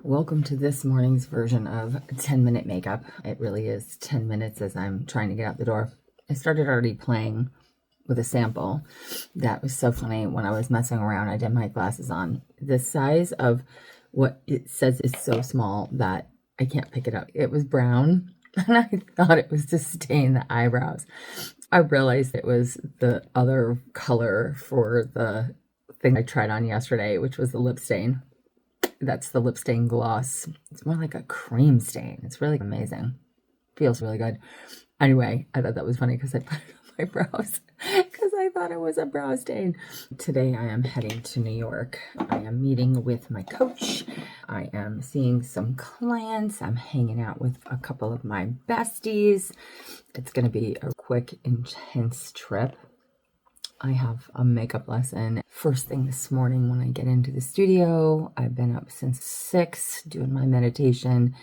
Welcome to this morning's version of 10-minute makeup. It really is 10 minutes as I'm trying to get out the door. I started already playing with a sample. That was so funny. When I was messing around, I did my glasses on. The size of what it says is so small that I can't pick it up. It was brown, and I thought it was to stain the eyebrows. I realized it was the other color for the thing I tried on yesterday, which was the lip stain. That's the lip stain gloss. It's more like a cream stain. It's really amazing. Feels really good. Anyway, I thought that was funny because I put it on my brows because I thought it was a brow stain. Today I am heading to New York. I am meeting with my coach. I am seeing some clients. I'm hanging out with a couple of my besties. It's going to be a quick, intense trip. I have a makeup lesson first thing this morning when I get into the studio. I've been up since 6 doing my meditation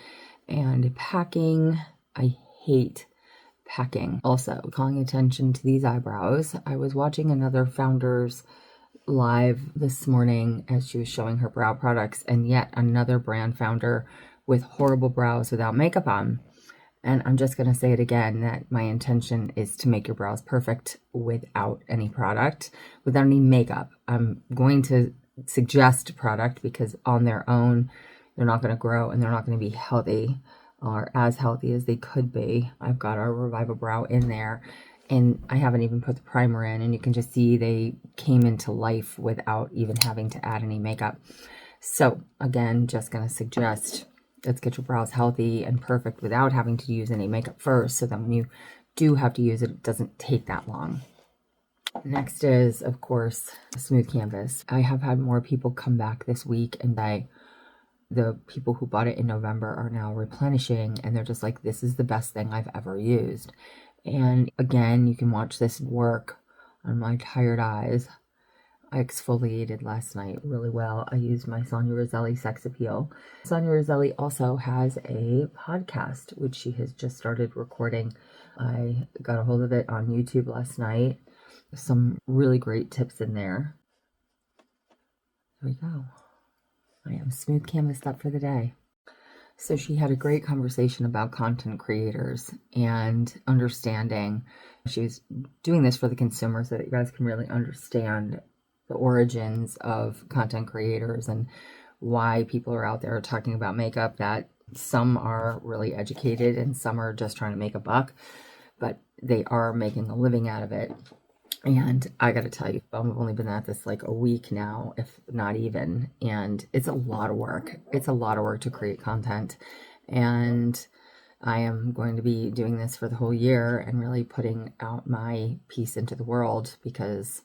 and packing. I hate packing. Also, calling attention to these eyebrows. I was watching another founder's live this morning as she was showing her brow products, and yet another brand founder with horrible brows without makeup on. And I'm just going to say it again, that my intention is to make your brows perfect without any product, without any makeup. I'm going to suggest product because on their own, they're not going to grow and they're not going to be healthy or as healthy as they could be. I've got our Revive a Brow in there, and I haven't even put the primer in, and you can just see they came into life without even having to add any makeup. So again, just going to suggest, let's get your brows healthy and perfect without having to use any makeup first, so that when you do have to use it, it doesn't take that long. Next is, of course, a smooth canvas. I have had more people come back this week, and the people who bought it in November are now replenishing, and they're just like, this is the best thing I've ever used. And again, you can watch this work on my tired eyes. I exfoliated last night really well. I used my Sonia Roselli Sex Appeal. Sonia Roselli also has a podcast, which she has just started recording. I got a hold of it on YouTube last night. Some really great tips in there. There we go. I am smooth canvassed up for the day. So she had a great conversation about content creators and understanding. She was doing this for the consumer so that you guys can really understand the origins of content creators and why people are out there talking about makeup, that some are really educated and some are just trying to make a buck, but they are making a living out of it. And I got to tell you, I've only been at this like a week now, if not even, and it's a lot of work. It's a lot of work to create content, and I am going to be doing this for the whole year and really putting out my piece into the world, because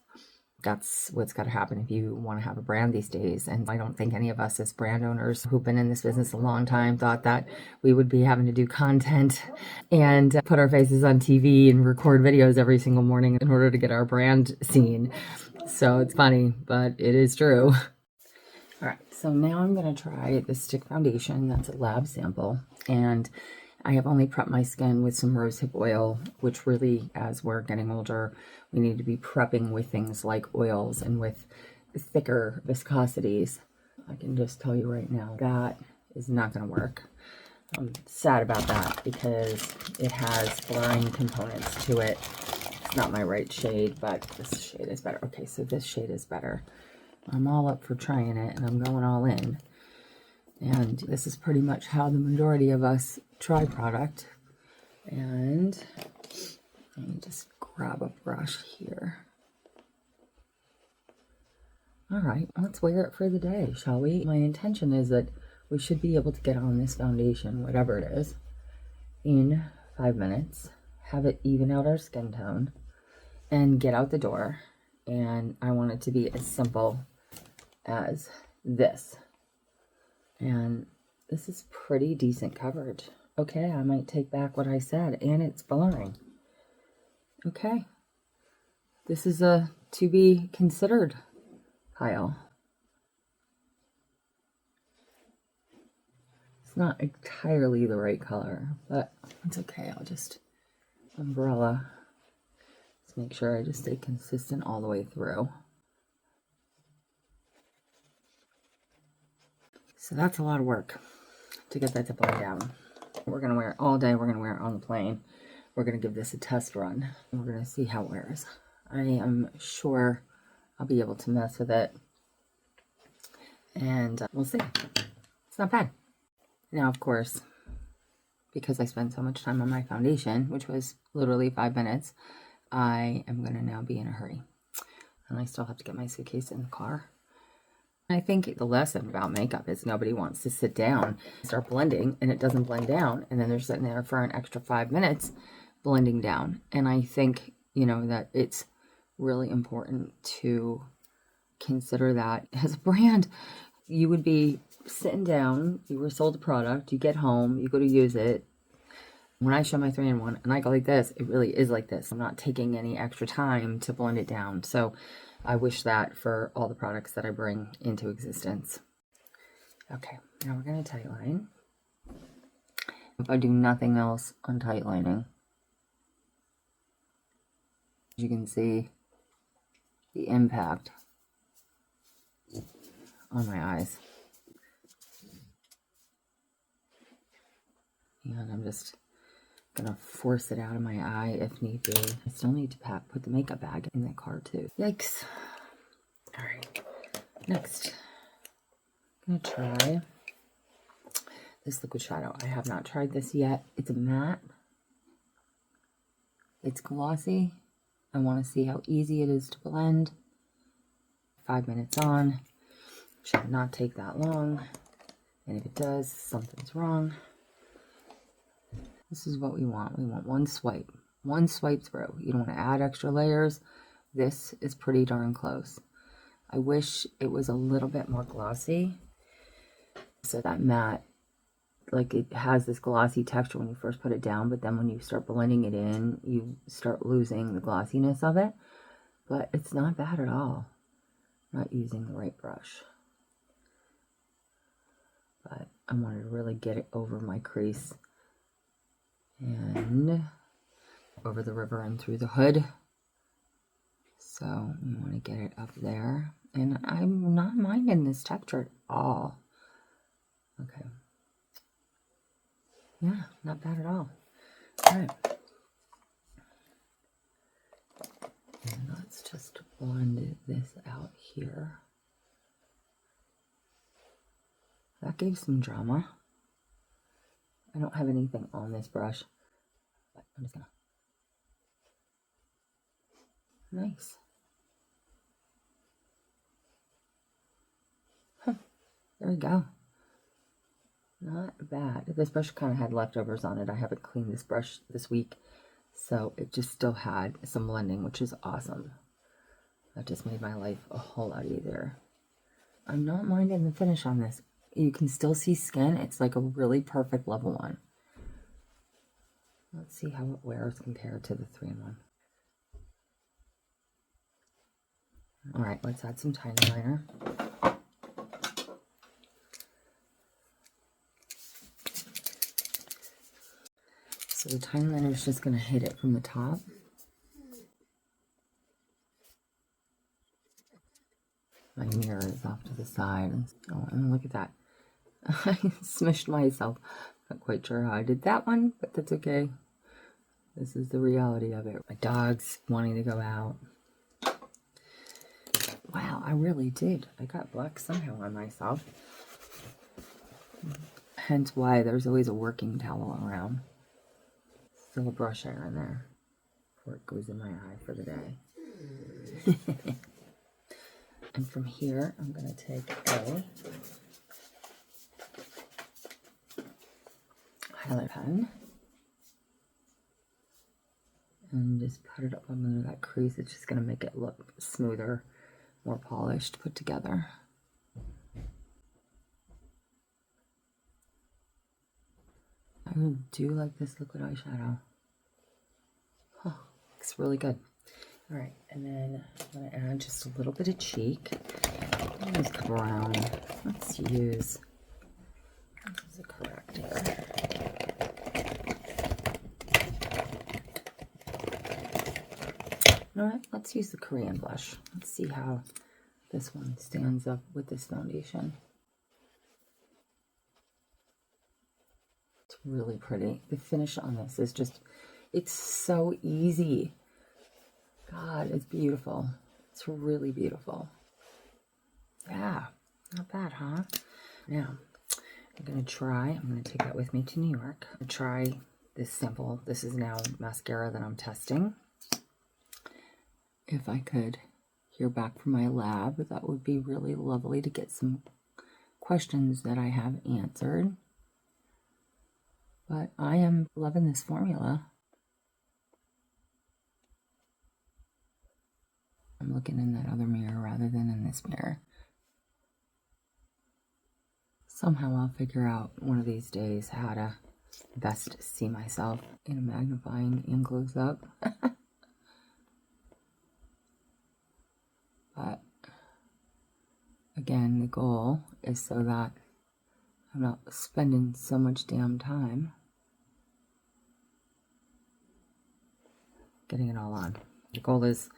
that's what's got to happen if you want to have a brand these days. And I don't think any of us as brand owners who've been in this business a long time thought that we would be having to do content and put our faces on TV and record videos every single morning in order to get our brand seen. So it's funny, but it is true. All right, so now I'm going to try the stick foundation. That's a lab sample. And I have only prepped my skin with some rosehip oil, which really, as we're getting older, we need to be prepping with things like oils and with thicker viscosities. I can just tell you right now, that is not going to work. I'm sad about that because it has blurring components to it. It's not my right shade, but this shade is better. Okay, so this shade is better. I'm all up for trying it, and I'm going all in. And this is pretty much how the majority of us try product. And let me just grab a brush here. All right, let's wear it for the day, shall we? My intention is that we should be able to get on this foundation, whatever it is, in 5 minutes, have it even out our skin tone, and get out the door. And I want it to be as simple as this. And this is pretty decent coverage. Okay, I might take back what I said, and it's blurring. Okay, this is a to be considered pile. It's not entirely the right color, but it's okay. I'll just umbrella. Let's make sure I just stay consistent all the way through. So that's a lot of work to get that to blend down. We're going to wear it all day. We're going to wear it on the plane. We're going to give this a test run. We're going to see how it wears. I am sure I'll be able to mess with it. And we'll see. It's not bad. Now, of course, because I spent so much time on my foundation, which was literally 5 minutes, I am going to now be in a hurry. And I still have to get my suitcase in the car. I think the lesson about makeup is nobody wants to sit down and start blending and it doesn't blend down. And then they're sitting there for an extra 5 minutes blending down. And I think, you know, that it's really important to consider that as a brand. You would be sitting down, you were sold a product, you get home, you go to use it. When I show my 3-in-1 and I go like this, it really is like this. I'm not taking any extra time to blend it down. So I wish that for all the products that I bring into existence. Okay, now we're going to tightline. If I do nothing else on tightlining, you can see the impact on my eyes. And I'm just gonna force it out of my eye if need be. I still need to put the makeup bag in the car too. Yikes. All right, next I'm gonna try this liquid shadow. I have not tried this yet. It's a matte. It's glossy. I want to see how easy it is to blend. 5 minutes on. Should not take that long. And if it does, something's wrong. This is what we want. We want one swipe. One swipe through. You don't want to add extra layers. This is pretty darn close. I wish it was a little bit more glossy. So that matte, like it has this glossy texture when you first put it down, but then when you start blending it in, you start losing the glossiness of it. But it's not bad at all. I'm not using the right brush. But I wanted to really get it over my crease and over the river and through the hood. So we want to get it up there. And I'm not minding this texture at all. Okay. Yeah, not bad at all. All right. And let's just blend this out here. That gave some drama. I don't have anything on this brush, but I'm just gonna. Nice. Huh. There we go. Not bad. This brush kind of had leftovers on it. I haven't cleaned this brush this week, so it just still had some blending, which is awesome. That just made my life a whole lot easier. I'm not minding the finish on this. You can still see skin. It's like a really perfect level 1. Let's see how it wears compared to the 3-in-1. All right, let's add some tiny liner. So the tiny liner is just going to hit it from the top. My mirror is off to the side. Oh, and look at that. I smushed myself. Not quite sure how I did that one, but that's okay. This is the reality of it. My dog's wanting to go out. Wow, I really did. I got black somehow on myself. Hence why there's always a working towel around. Still a brush hair in there before it goes in my eye for the day. And from here, I'm going to take a highlight pen and just put it up under that crease. It's just going to make it look smoother, more polished, put together. I do like this liquid eyeshadow. Huh, looks really good. All right, and then I'm going to add just a little bit of cheek. Use brown. Let's use a corrector. You know what? Let's use the Korean blush. Let's see how this one stands up with this foundation. It's really pretty. The finish on this is just, it's so easy. God, it's beautiful. It's really beautiful. Yeah, not bad, huh? Now, I'm going to take that with me to New York. Try this sample. This is now mascara that I'm testing. If I could hear back from my lab, that would be really lovely to get some questions that I have answered. But I am loving this formula. I'm looking in that other mirror rather than in this mirror. Somehow I'll figure out one of these days how to best see myself in a magnifying and close up. But again, the goal is so that I'm not spending so much damn time getting it all on. The goal is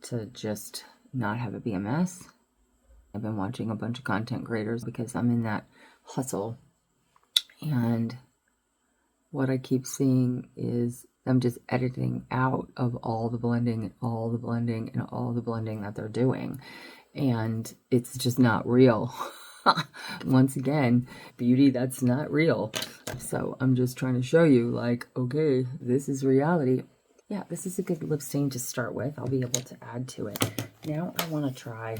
to just not have it be a mess. I've been watching a bunch of content creators because I'm in that hustle, and what I keep seeing is them just editing out of all the blending and all the blending and all the blending that they're doing, and it's just not real. Once again, beauty that's not real. So I'm just trying to show you, like, okay, this is reality. Yeah, this is a good lip stain to start with. I'll be able to add to it. Now I want to try,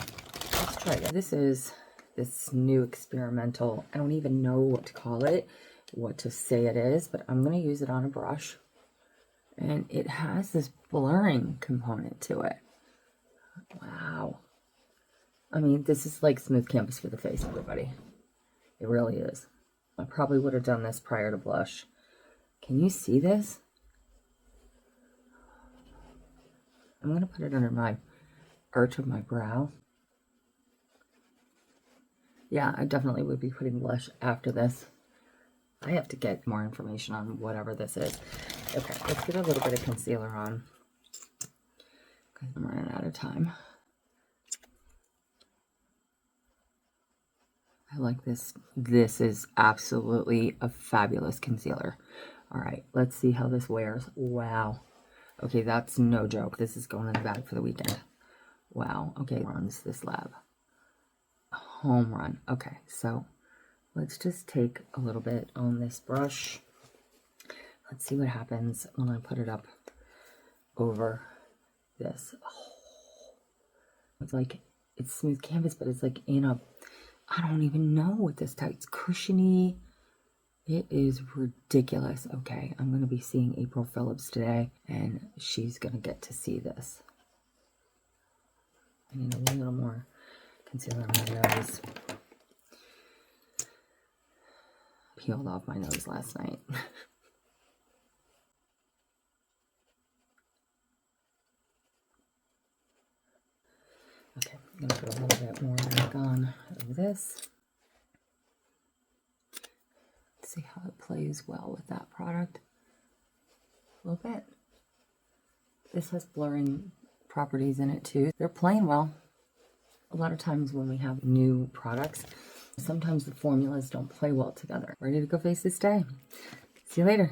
let's try this. This is this new experimental, I don't even know what to call it, what to say it is, but I'm going to use it on a brush. And it has this blurring component to it. Wow. I mean, this is like smooth canvas for the face, everybody. It really is. I probably would have done this prior to blush. Can you see this? I'm going to put it under my arch of my brow. Yeah, I definitely would be putting blush after this. I have to get more information on whatever this is. Okay, let's get a little bit of concealer on, because I'm running out of time. I like this. This is absolutely a fabulous concealer. All right, let's see how this wears. Wow. Okay, that's no joke. This is going in the bag for the weekend. Wow. Okay, runs this lab. Home run. Okay, so let's just take a little bit on this brush. Let's see what happens when I put it up over this. Oh, it's like, it's smooth canvas, but it's like in a, I don't even know what this type. It's cushiony. It is ridiculous. Okay, I'm going to be seeing April Phillips today, and she's going to get to see this. I need a little more concealer on my nose. Peeled off my nose last night. Okay, I'm going to put a little bit more back on of this. Let's see how it plays well with that product. A little bit. This has blurring properties in it too. They're playing well. A lot of times when we have new products, sometimes the formulas don't play well together. Ready to go face this day. See you later.